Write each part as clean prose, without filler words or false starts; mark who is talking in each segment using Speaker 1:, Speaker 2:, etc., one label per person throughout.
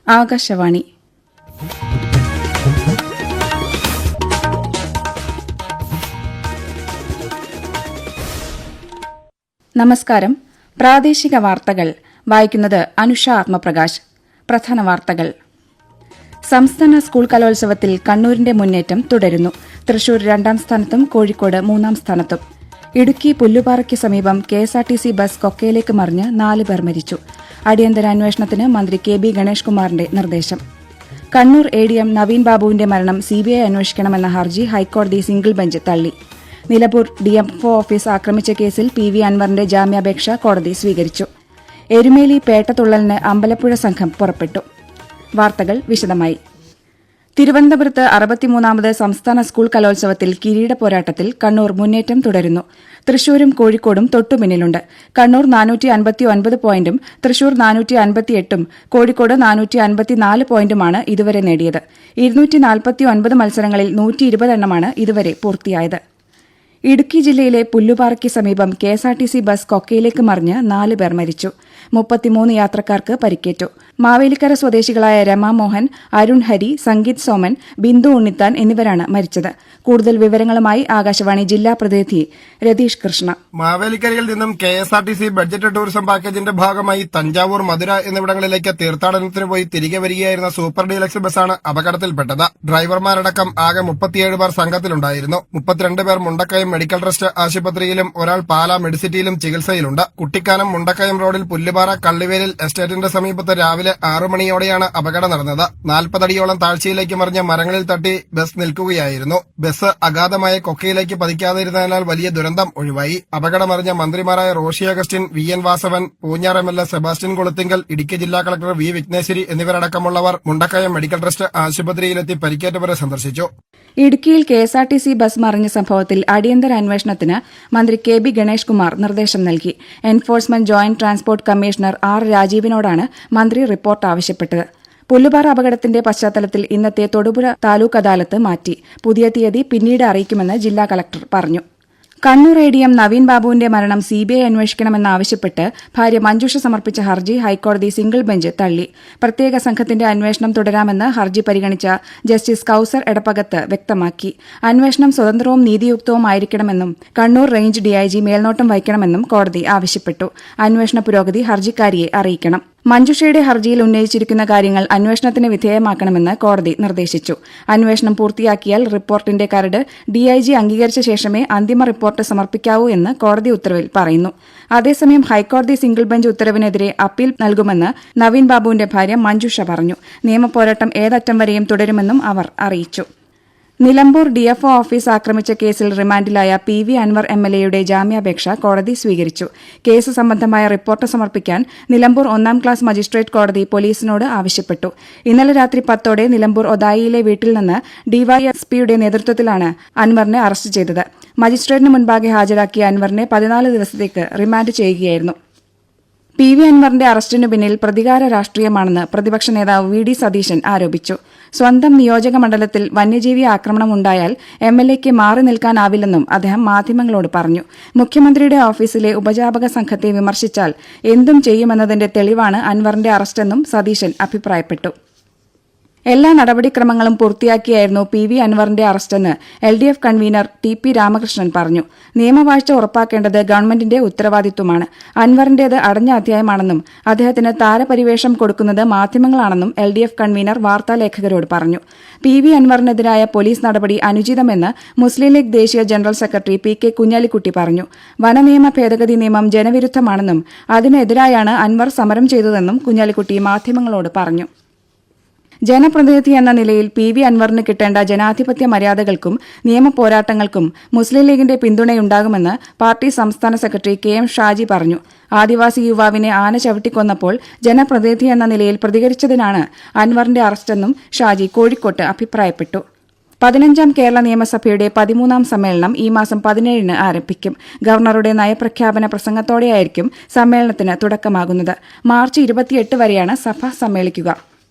Speaker 1: ആകാശവാണി. നമസ്കാരം. പ്രാദേശിക വാർത്തകൾ വായിക്കുന്നത് അനുഷ ആത്മപ്രകാശ്. പ്രധാന വാർത്തകൾ. സംസ്ഥാന സ്കൂൾ കലോത്സവത്തിൽ കണ്ണൂരിന്റെ മുന്നേറ്റം തുടരുന്നു. തൃശൂർ 2ാം സ്ഥാനത്തും കോഴിക്കോട് 3ാം സ്ഥാനത്തും. ഇടുക്കി പുല്ലുപാറയ്ക്ക് സമീപം KSRTC ബസ് കൊക്കയിലേക്ക് മറിഞ്ഞ് 4 പേർ മരിച്ചു. അടിയന്തര അന്വേഷണത്തിന് മന്ത്രി KB ഗണേഷ് കുമാറിന്റെ നിർദ്ദേശം. കണ്ണൂർ ADM നവീൻ ബാബുവിന്റെ മരണം CBI അന്വേഷിക്കണമെന്ന ഹർജി ഹൈക്കോടതി സിംഗിൾ ബെഞ്ച് തള്ളി. നിലമ്പൂർ DFO ഓഫീസ് ആക്രമിച്ച കേസിൽ PV അൻവറിന്റെ ജാമ്യാപേക്ഷ കോടതി സ്വീകരിച്ചു. എരുമേലി പേട്ടതുള്ളലിന് അമ്പലപ്പുഴ സംഘം പുറപ്പെട്ടു. വാർത്തകൾ വിശദമായി. തിരുവനന്തപുരത്ത് 63ാമത് സംസ്ഥാന സ്കൂൾ കലോത്സവത്തിൽ കിരീട പോരാട്ടത്തിൽ കണ്ണൂർ മുന്നേറ്റം തുടരുന്നു. തൃശൂരും കോഴിക്കോടും തൊട്ടുപിന്നിലുണ്ട്. കണ്ണൂർ 459 പോയിന്റും തൃശൂർ 458ഉം കോഴിക്കോട് 454 പോയിന്റുമാണ് ഇതുവരെ നേടിയത്. 249 മത്സരങ്ങളിൽ 120 എണ്ണമാണ് ഇതുവരെ പൂർത്തിയായത്. ഇടുക്കി ജില്ലയിലെ പുല്ലുപാറയ്ക്ക് സമീപം KSRTC ബസ് കൊക്കയിലേക്ക് മറിഞ്ഞ് 4 പേർ മരിച്ചു. 33 യാത്രക്കാർക്ക് പരിക്കേറ്റു. മാവേലിക്കര സ്വദേശികളായ രമാമോഹൻ, അരുൺ ഹരി, സംഗീത് സോമൻ, ബിന്ദു ഉണ്ണിത്താൻ എന്നിവരാണ് മരിച്ചത്. കൂടുതൽ വിവരങ്ങളുമായി ആകാശവാണി ജില്ലാ പ്രതിനിധി രതീഷ് കൃഷ്ണ.
Speaker 2: മാവേലിക്കരയിൽ നിന്നും KSRTC ബഡ്ജറ്റ് ടൂറിസം പാക്കേജിന്റെ ഭാഗമായി തഞ്ചാവൂർ, മധുര എന്നിവിടങ്ങളിലേക്ക് തീർത്ഥാടനത്തിന് പോയി തിരികെ വരികയായിരുന്ന സൂപ്പർ ഡീലക്സ് ബസ്സാണ് അപകടത്തിൽപ്പെട്ടത്. ഡ്രൈവർമാരടക്കം ആകെ 37 പേർ സംഘത്തിലുണ്ടായിരുന്നു. 32 പേർ മുണ്ടക്കയം മെഡിക്കൽ ട്രസ്റ്റ് ആശുപത്രിയിലും ഒരാൾ പാലാ മെഡിസിറ്റിയിലും ചികിത്സയിലുണ്ട്. കുട്ടിക്കാനം മുണ്ടക്കയം റോഡിൽ പുല്ലുപാറ കള്ളിവേലിൽ എസ്റ്റേറ്റിന്റെ സമീപത്ത് രാവിലെ 6 മണിയോടെയാണ് അപകടം നടന്നത്. 40 അടിയോളം താഴ്ചയിലേക്ക് മറിഞ്ഞ മരങ്ങളിൽ തട്ടി ബസ് നിൽക്കുകയായിരുന്നു. ബസ് അഗാധമായ കൊക്കയിലേക്ക് പതിക്കാതിരുന്നതിനാൽ വലിയ ദുരന്തം ഒഴിവായി. അപകടമറിഞ്ഞ മന്ത്രിമാരായ റോഷി അഗസ്റ്റിൻ, VN വാസവൻ, പൂഞ്ഞാർ MLA സെബാസ്റ്റ്യൻ കൊളുത്തിങ്കൽ, ഇടുക്കി ജില്ലാ കളക്ടർ V വിഘ്നേശ്വരി എന്നിവരടക്കമുള്ളവർ മുണ്ടക്കയം മെഡിക്കൽ ട്രസ്റ്റ് ആശുപത്രിയിലെത്തി പരിക്കേറ്റവരെ സന്ദർശിച്ചു.
Speaker 1: ഇടുക്കിയിൽ KSRTC ബസ് മറിഞ്ഞ സംഭവത്തിൽ അടിയന്തര അന്വേഷണത്തിന് മന്ത്രി KB ഗണേഷ് കുമാർ നിർദ്ദേശം നൽകി. Enforcement joint transport commissioner R രാജീവിനോടാണ് മന്ത്രി റിപ്പോർട്ട് ആവശ്യപ്പെട്ടത്. പുല്ലുപാറ അപകടത്തിന്റെ പശ്ചാത്തലത്തിൽ ഇന്നത്തെ തൊടുപുഴ താലൂക്ക് അദാലത്ത് മാറ്റി. പുതിയ തീയതി പിന്നീട് അറിയിക്കുമെന്ന് ജില്ലാ കളക്ടർ പറഞ്ഞു. കണ്ണൂർ ADM നവീൻ ബാബുവിന്റെ മരണം CBI അന്വേഷിക്കണമെന്നാവശ്യപ്പെട്ട് ഭാര്യ മഞ്ജുഷ സമർപ്പിച്ച ഹർജി ഹൈക്കോടതി സിംഗിൾ ബെഞ്ച് തള്ളി. പ്രത്യേക സംഘത്തിന്റെ അന്വേഷണം തുടരാമെന്ന് ഹർജി പരിഗണിച്ച ജസ്റ്റിസ് കൌസർ എടപ്പകത്ത് വ്യക്തമാക്കി. അന്വേഷണം സ്വതന്ത്രവും നീതിയുക്തവുമായിരിക്കണമെന്നും കണ്ണൂർ റേഞ്ച് DIG മേൽനോട്ടം വഹിക്കണമെന്നും കോടതി ആവശ്യപ്പെട്ടു. അന്വേഷണ പുരോഗതി ഹർജിക്കാരിയെ അറിയിക്കണം. മഞ്ജുഷയുടെ ഹർജിയിൽ ഉന്നയിച്ചിരിക്കുന്ന കാര്യങ്ങൾ അന്വേഷണത്തിന് വിധേയമാക്കണമെന്ന് കോടതി നിർദ്ദേശിച്ചു. അന്വേഷണം പൂർത്തിയാക്കിയാൽ റിപ്പോർട്ടിന്റെ കരട് DIG അംഗീകരിച്ച ശേഷമേ അന്തിമ റിപ്പോർട്ട് സമർപ്പിക്കാവൂ എന്ന് കോടതി ഉത്തരവിൽ പറയുന്നു. അതേസമയം ഹൈക്കോടതി സിംഗിൾ ബെഞ്ച് ഉത്തരവിനെതിരെ അപ്പീൽ നൽകുമെന്ന് നവീൻ ബാബുവിന്റെ ഭാര്യ മഞ്ജുഷ പറഞ്ഞു. നിയമപോരാട്ടം ഏതറ്റം വരെയും തുടരുമെന്നും അവർ അറിയിച്ചു. നിലമ്പൂർ DFO ഓഫീസ് ആക്രമിച്ച കേസിൽ റിമാൻഡിലായ PV അൻവർ MLAയുടെ ജാമ്യാപേക്ഷ കോടതി സ്വീകരിച്ചു. കേസ് സംബന്ധമായ റിപ്പോർട്ട് സമർപ്പിക്കാൻ നിലമ്പൂർ 1ാം ക്ലാസ് മജിസ്ട്രേറ്റ് കോടതി പോലീസിനോട് ആവശ്യപ്പെട്ടു. ഇന്നലെ രാത്രി 10ഓടെ നിലമ്പൂർ ഒതായിയിലെ വീട്ടിൽ നിന്ന് DYSPയുടെ നേതൃത്വത്തിലാണ് അൻവറിനെ അറസ്റ്റ് ചെയ്തത്. മജിസ്ട്രേറ്റിന് മുൻപാകെ ഹാജരാക്കിയ അൻവറിനെ 14 ദിവസത്തേക്ക് റിമാൻഡ് ചെയ്യുകയായിരുന്നു. PV അൻവറിന്റെ അറസ്റ്റിനു പിന്നിൽ പ്രതികാര രാഷ്ട്രീയമാണെന്ന് പ്രതിപക്ഷ നേതാവ് VD സതീശൻ ആരോപിച്ചു. സ്വന്തം നിയോജക മണ്ഡലത്തിൽ വന്യജീവി ആക്രമണം ഉണ്ടായാൽ MLAയ്ക്ക് മാറി നിൽക്കാനാവില്ലെന്നും അദ്ദേഹം മാധ്യമങ്ങളോട് പറഞ്ഞു. മുഖ്യമന്ത്രിയുടെ ഓഫീസിലെ ഉപജാപക സംഘത്തെ വിമർശിച്ചാൽ എന്തും ചെയ്യുമെന്നതിന്റെ തെളിവാണ് അൻവറിന്റെ അറസ്റ്റെന്നും സതീശൻ അഭിപ്രായപ്പെട്ടു. എല്ലാ നടപടിക്രമങ്ങളും പൂർത്തിയാക്കിയായിരുന്നു PV അൻവറിന്റെ അറസ്റ്റെന്ന് LDF കൺവീനർ TP രാമകൃഷ്ണൻ പറഞ്ഞു. നിയമവാഴ്ച ഉറപ്പാക്കേണ്ടത് ഗവൺമെന്റിന്റെ ഉത്തരവാദിത്വമാണ്. അൻവറിന്റേത് അടഞ്ഞ അധ്യായമാണെന്നും അദ്ദേഹത്തിന് താരപരിവേഷം കൊടുക്കുന്നത് മാധ്യമങ്ങളാണെന്നും LDF കൺവീനർ വാർത്താലേഖകരോട് പറഞ്ഞു. PV അൻവറിനെതിരായ പോലീസ് നടപടി അനുചിതമെന്ന് മുസ്ലിം ലീഗ് ദേശീയ ജനറൽ സെക്രട്ടറി PK കുഞ്ഞാലിക്കുട്ടി പറഞ്ഞു. വനനിയമ ഭേദഗതി നിയമം ജനവിരുദ്ധമാണെന്നും അതിനെതിരായാണ് അൻവർ സമരം ചെയ്തതെന്നും കുഞ്ഞാലിക്കുട്ടി മാധ്യമങ്ങളോട് പറഞ്ഞു. ജനപ്രതിനിധി എന്ന നിലയിൽ PV അൻവറിന് കിട്ടേണ്ട ജനാധിപത്യ മര്യാദകൾക്കും നിയമപോരാട്ടങ്ങൾക്കും മുസ്ലിം ലീഗിന്റെ പിന്തുണയുണ്ടാകുമെന്ന് പാർട്ടി സംസ്ഥാന സെക്രട്ടറി KM ഷാജി പറഞ്ഞു. ആദിവാസി യുവാവിനെ ആന ചവിട്ടിക്കൊന്നപ്പോൾ ജനപ്രതിനിധി എന്ന നിലയിൽ പ്രതികരിച്ചതിനാണ് അൻവറിന്റെ അറസ്റ്റെന്നും ഷാജി കോഴിക്കോട്ട് അഭിപ്രായപ്പെട്ടു. 15ാം കേരള നിയമസഭയുടെ 13ാം സമ്മേളനം ഈ മാസം 17-ന് ആരംഭിക്കും. ഗവർണറുടെ നയപ്രഖ്യാപന പ്രസംഗത്തോടെയായിരിക്കും സമ്മേളനത്തിന് തുടക്കമാകുന്നത്. മാർച്ച് 28 വരെയാണ് സഭ സമ്മേളിക്കുക.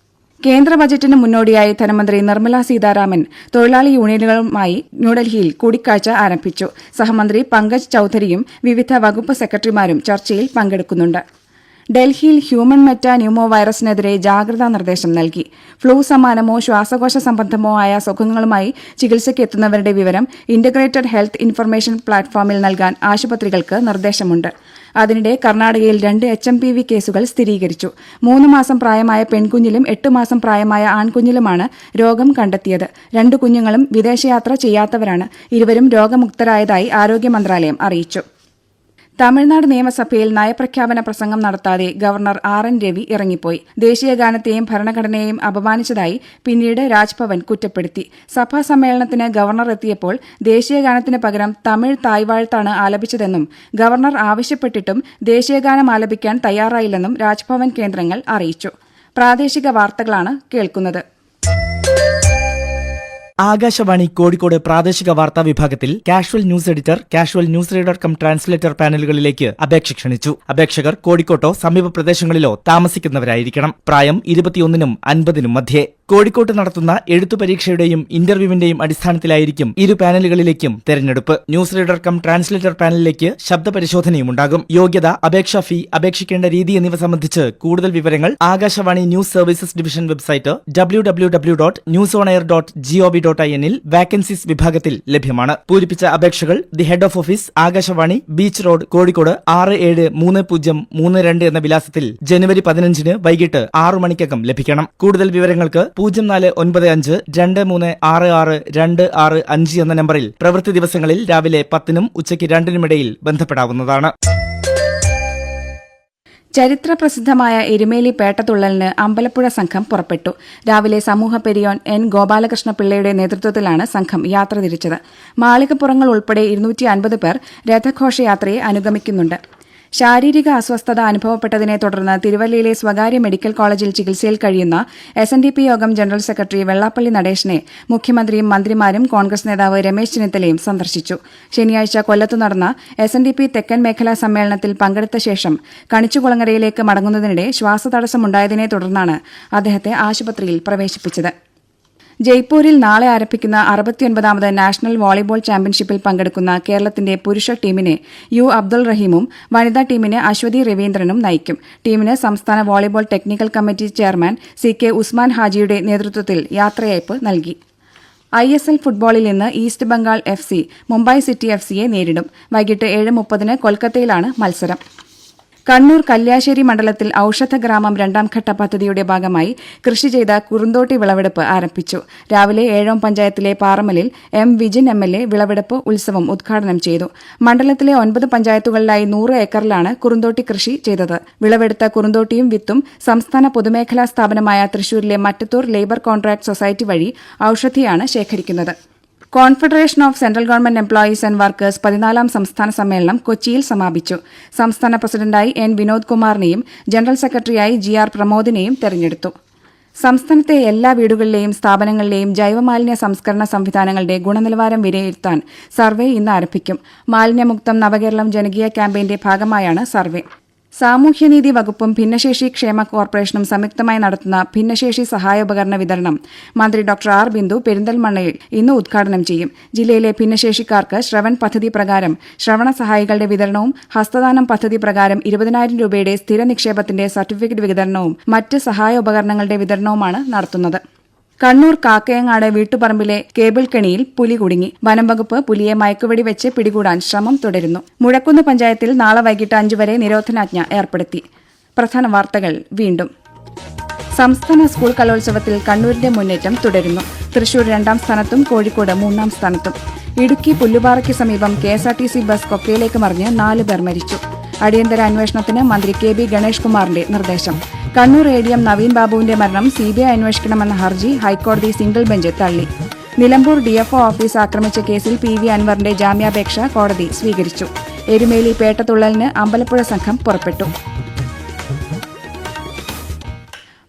Speaker 1: കേന്ദ്ര ബജറ്റിന് മുന്നോടിയായി ധനമന്ത്രി നിർമ്മല സീതാരാമൻ തൊഴിലാളി യൂണിയനുകളുമായി ന്യൂഡൽഹിയിൽ കൂടിക്കാഴ്ച ആരംഭിച്ചു. സഹമന്ത്രി പങ്കജ് ചൌധരിയും വിവിധ വകുപ്പ് സെക്രട്ടറിമാരും ചർച്ചയിൽ പങ്കെടുക്കുന്നുണ്ട്. ഡൽഹിയിൽ ഹ്യൂമൻ മെറ്റാ ന്യൂമോ വൈറസിനെതിരെ ജാഗ്രതാ നിർദ്ദേശം നൽകി. ഫ്ലൂ സമാനമോ ശ്വാസകോശ സംബന്ധമോ ആയ അസുഖങ്ങളുമായി ചികിത്സയ്ക്ക് എത്തുന്നവരുടെ വിവരം ഇന്റഗ്രേറ്റഡ് ഹെൽത്ത് ഇൻഫർമേഷൻ പ്ലാറ്റ്ഫോമിൽ നൽകാൻ ആശുപത്രികൾക്ക് നിർദ്ദേശമുണ്ട്. അതിനിടെ കർണാടകയിൽ 2 HMPV കേസുകൾ സ്ഥിരീകരിച്ചു. 3 മാസം പ്രായമായ പെൺകുഞ്ഞിലും 8 മാസം പ്രായമായ ആൺകുഞ്ഞിലുമാണ് രോഗം കണ്ടെത്തിയത്. 2 കുഞ്ഞുങ്ങളും വിദേശയാത്ര ചെയ്യാത്തവരാണ്. ഇരുവരും രോഗമുക്തരായതായി ആരോഗ്യ മന്ത്രാലയം അറിയിച്ചു. തമിഴ്നാട് നിയമസഭയിൽ നയപ്രഖ്യാപന പ്രസംഗം നടത്താതെ ഗവർണർ RN രവി ഇറങ്ങിപ്പോയി. ദേശീയഗാനത്തെയും ഭരണഘടനയെയും അപമാനിച്ചതായി പിന്നീട് രാജ്ഭവൻ കുറ്റപ്പെടുത്തി. സഭാ സമ്മേളനത്തിന് ഗവർണർ എത്തിയപ്പോൾ ദേശീയഗാനത്തിന് പകരം തമിഴ് തായ്വാഴ്ത്താണ് ആലപിച്ചതെന്നും ഗവർണർ ആവശ്യപ്പെട്ടിട്ടും ദേശീയഗാനം ആലപിക്കാൻ തയ്യാറായില്ലെന്നും രാജ്ഭവൻ കേന്ദ്രങ്ങൾ അറിയിച്ചു. പ്രാദേശിക വാർത്തകളാണ് കേൾക്കുന്നത്.
Speaker 3: ആകാശവാണി കോഴിക്കോട് പ്രാദേശിക വാർത്താ വിഭാഗത്തിൽ casual news editor, casual news reader cum translator പാനലുകളിലേക്ക് അപേക്ഷ ക്ഷണിച്ചു. അപേക്ഷകർ കോഴിക്കോട്ടോ സമീപ പ്രദേശങ്ങളിലോ താമസിക്കുന്നവരായിരിക്കണം. പ്രായം 21-നും 50-നും മധ്യേ. കോഴിക്കോട്ട് നടത്തുന്ന എഴുത്തു പരീക്ഷയുടെയും ഇന്റർവ്യൂവിന്റെയും അടിസ്ഥാനത്തിലായിരിക്കും ഇരു പാനലുകളിലേക്കും തെരഞ്ഞെടുപ്പ്. ന്യൂസ് റീഡർ കം ട്രാൻസ്ലേറ്റർ പാനലിലേക്ക് ശബ്ദ പരിശോധനയുമുണ്ടാകും. യോഗ്യത, അപേക്ഷാ ഫീ, അപേക്ഷിക്കേണ്ട രീതി എന്നിവ സംബന്ധിച്ച് കൂടുതൽ വിവരങ്ങൾ Akashvani news services division website www.newsonair.gov.in ൽ വാക്കൻസീസ് വിഭാഗത്തിൽ ലഭ്യമാണ്. പൂരിപ്പിച്ച അപേക്ഷകൾ the head of office, Akashvani, beach road, Kozhikode 673032 എന്ന വിലാസത്തിൽ ജനുവരി 15-ന് വൈകിട്ട് 6 മണിക്കകം ലഭിക്കണം. കൂടുതൽ വിവരങ്ങൾക്ക് 0495236626 എന്ന നമ്പറിൽ പ്രവൃത്തി ദിവസങ്ങളിൽ രാവിലെ 10-നും ഉച്ചയ്ക്ക് 2-നും ഇടയിൽ ബന്ധപ്പെടാവുന്നതാണ്.
Speaker 1: ചരിത്രപ്രസിദ്ധമായ എരുമേലി പേട്ടതുള്ളലിന് അമ്പലപ്പുഴ സംഘം പുറപ്പെട്ടു. രാവിലെ സമൂഹ പെരിയോൻ N. ഗോപാലകൃഷ്ണപിള്ളയുടെ നേതൃത്വത്തിലാണ് സംഘം യാത്ര തിരിച്ചത്. മാളികപ്പുറങ്ങൾ ഉൾപ്പെടെ 250 പേർ രഥഘോഷയാത്രയെ അനുഗമിക്കുന്നുണ്ട്. ശാരീരിക അസ്വസ്ഥത അനുഭവപ്പെട്ടതിനെ തുടർന്ന് തിരുവല്ലയിലെ സ്വകാര്യ മെഡിക്കൽ കോളേജിൽ ചികിത്സയിൽ കഴിയുന്ന SNDP യോഗം ജനറൽ സെക്രട്ടറി വെള്ളാപ്പള്ളി നടേശനെ മുഖ്യമന്ത്രിയും മന്ത്രിമാരും കോൺഗ്രസ് നേതാവ് രമേശ് ചെന്നിത്തലയും സന്ദർശിച്ചു. ശനിയാഴ്ച കൊല്ലത്ത് നടന്ന SNDP തെക്കൻ മേഖലാ സമ്മേളനത്തിൽ പങ്കെടുത്ത ശേഷം കണിച്ചുകുളങ്ങരയിലേക്ക് മടങ്ങുന്നതിനിടെ ശ്വാസതടസ്സമുണ്ടായതിനെ തുടർന്നാണ് അദ്ദേഹത്തെ ആശുപത്രിയിൽ പ്രവേശിപ്പിച്ചത്. ജയ്പൂരിൽ നാളെ ആരംഭിക്കുന്ന 69ാമത് നാഷണൽ വോളിബോൾ ചാമ്പ്യൻഷിപ്പിൽ പങ്കെടുക്കുന്ന കേരളത്തിന്റെ പുരുഷ ടീമിനെ U. അബ്ദുൾ റഹീമും വനിതാ ടീമിനെ അശ്വതി രവീന്ദ്രനും നയിക്കും. ടീമിന് സംസ്ഥാന volleyball technical committee chairman CK Usman ഹാജിയുടെ നേതൃത്വത്തിൽ യാത്രയയപ്പ് നൽകി. ISL ഫുട്ബോളിൽ ഇന്ന് east Bengal FC Mumbai city FCയെ നേരിടും. വൈകിട്ട് 7:30-ന് കൊൽക്കത്തയിലാണ് മത്സരം. കണ്ണൂർ കല്യാശ്ശേരി മണ്ഡലത്തിൽ ഔഷധഗ്രാമം 2ാംഘട്ട പദ്ധതിയുടെ ഭാഗമായി കൃഷി ചെയ്ത കുറുന്തോട്ടി വിളവെടുപ്പ് ആരംഭിച്ചു. രാവിലെ ഏഴോം പഞ്ചായത്തിലെ പാറമലിൽ M. വിജിൻ MLA വിളവെടുപ്പ് ഉത്സവം ഉദ്ഘാടനം ചെയ്തു. മണ്ഡലത്തിലെ 9 പഞ്ചായത്തുകളിലായി 100 ഏക്കറിലാണ് കുറുന്തോട്ടി കൃഷി ചെയ്തത്. വിളവെടുത്ത കുറുന്തോട്ടിയും വിത്തും സംസ്ഥാന പൊതുമേഖലാ സ്ഥാപനമായ തൃശൂരിലെ മറ്റത്തൂർ ലേബർ കോൺട്രാക്ട് സൊസൈറ്റി വഴി ഔഷധിയാണ് ശേഖരിക്കുന്നത്. Confederation of central government employees and workers 14ാം സംസ്ഥാന സമ്മേളനം കൊച്ചിയിൽ സമാപിച്ചു. സംസ്ഥാന പ്രസിഡന്റായി N. വിനോദ് കുമാറിനെയും ജനറൽ സെക്രട്ടറിയായി GR പ്രമോദിനെയും തെരഞ്ഞെടുത്തു. സംസ്ഥാനത്തെ എല്ലാ വീടുകളിലെയും സ്ഥാപനങ്ങളിലെയും ജൈവമാലിന്യ സംസ്കരണ സംവിധാനങ്ങളുടെ ഗുണനിലവാരം വിലയിരുത്താൻ സർവേ ഇന്ന് ആരംഭിക്കും. മാലിന്യമുക്തം നവകേരളം ജനകീയ ക്യാമ്പയിന്റെ ഭാഗമായാണ് സർവേ. സാമൂഹ്യനീതി വകുപ്പും ഭിന്നശേഷി ക്ഷേമ കോർപ്പറേഷനും സംയുക്തമായി നടത്തുന്ന ഭിന്നശേഷി സഹായോപകരണ വിതരണം മന്ത്രി ഡോക്ടർ R. ബിന്ദു പെരിന്തൽമണ്ണയിൽ ഇന്ന് ഉദ്ഘാടനം ചെയ്യും. ജില്ലയിലെ ഭിന്നശേഷിക്കാർക്ക് ശ്രവൺ പദ്ധതി പ്രകാരം ശ്രവണ സഹായികളുടെ വിതരണവും ഹസ്തദാനം പദ്ധതി പ്രകാരം 20,000 രൂപയുടെ സ്ഥിര നിക്ഷേപത്തിന്റെ സർട്ടിഫിക്കറ്റ് വിതരണവും മറ്റ് സഹായോപകരണങ്ങളുടെ വിതരണവുമാണ് നടത്തുന്നത്. കണ്ണൂർ കാക്കയങ്ങാട് വീട്ടുപറമ്പിലെ കേബിൾ കെണിയിൽ പുലി കുടുങ്ങി. വനം വകുപ്പ് പുലിയെ മയക്കുവെടി വെച്ച് പിടികൂടാൻ ശ്രമം തുടരുന്നു. മുഴക്കുന്ന് പഞ്ചായത്തിൽ നാളെ വൈകിട്ട് 5 വരെ നിരോധനാജ്ഞ ഏർപ്പെടുത്തി. പ്രധാന വാർത്തകൾ വീണ്ടും. സംസ്ഥാന സ്കൂൾ കലോത്സവത്തിൽ കണ്ണൂരിന്റെ മുന്നേറ്റം തുടരുന്നു. തൃശൂർ 2ാം സ്ഥാനത്തും കോഴിക്കോട് 3ാം സ്ഥാനത്തും. ഇടുക്കി പുല്ലുപാറയ്ക്ക് സമീപം KSRTC ബസ് കൊക്കയിലേക്ക് മറിഞ്ഞ് 4 പേർ മരിച്ചു. അടിയന്തര അന്വേഷണത്തിന് മന്ത്രി KB ഗണേഷ് കുമാറിന്റെ നിർദ്ദേശം. കണ്ണൂർ ADM നവീൻ ബാബുവിന്റെ മരണം CBI അന്വേഷിക്കണമെന്ന ഹർജി ഹൈക്കോടതി സിംഗിൾ ബെഞ്ച് തള്ളി. നിലമ്പൂർ DFO ഓഫീസ് ആക്രമിച്ച കേസിൽ PV അൻവറിന്റെ ജാമ്യാപേക്ഷ കോടതി സ്വീകരിച്ചു. എരുമേലി പേട്ടതുള്ളലിന് അമ്പലപ്പുഴ സംഘം പുറപ്പെട്ടു.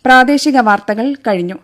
Speaker 1: പ്രാദേശിക വാർത്തകൾ കഴിഞ്ഞു.